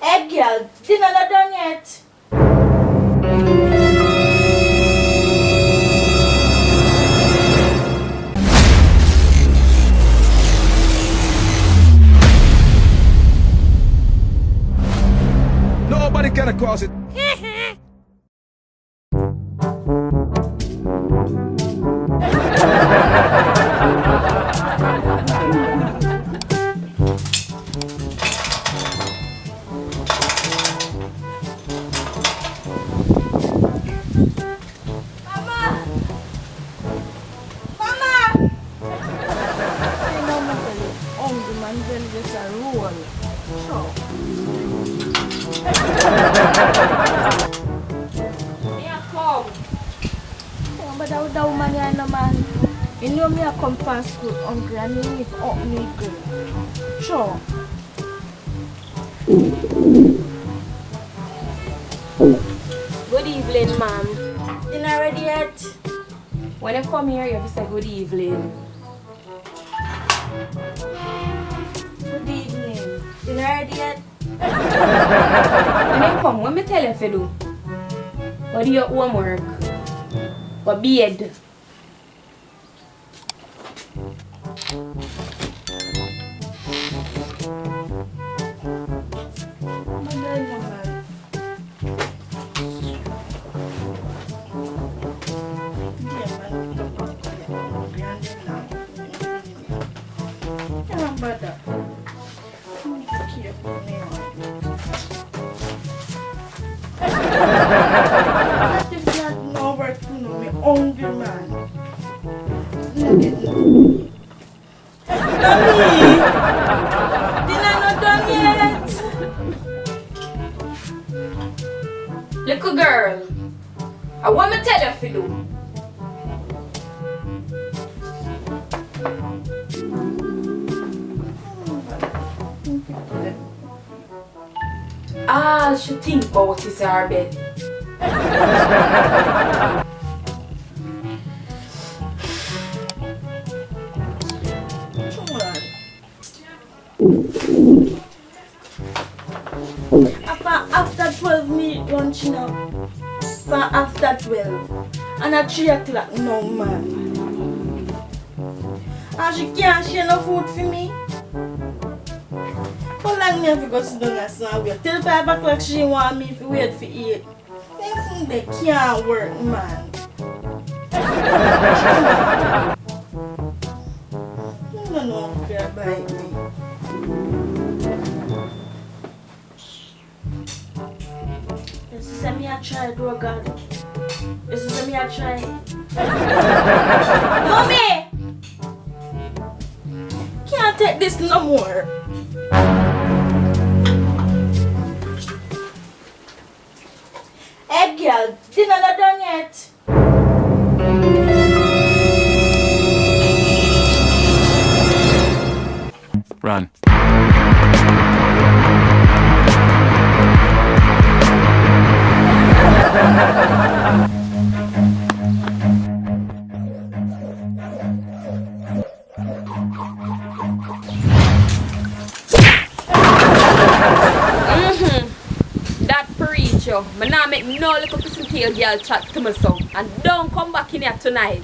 Hey girl, dinner not done yet. Nobody can cause it. Mama! Mama! You know me tell you, hungry man then just a roll. Sure. Me a come. Yeah, but that woman here no man. You know me a come past school hungry and you need up me girl. Sure. Good evening, ma'am. Dinner ready yet? When you come here, you have to say good evening. Good evening. Dinner ready yet? When you come, what me tell you to do? What do your homework? What bed? Hungry man. Mommy! Dinner not done yet. Little girl, I want me tell you to do. All she think about is her bed. After 12 me lunch now. After 12. And at 3 o'clock no man. And she can't share no food for me. How long me have to go sit down and sit wait? Till 5 o'clock she want me to wait for 8. Things they can't work, man. I don't know if you're bite me. This is me I try, oh God. This is me I try. Mommy! Can't take this no more. Hey girl, dinner not done yet. Run. That preacher, me nah make no little piece of tail girl chat to me so. And don't come back in here tonight.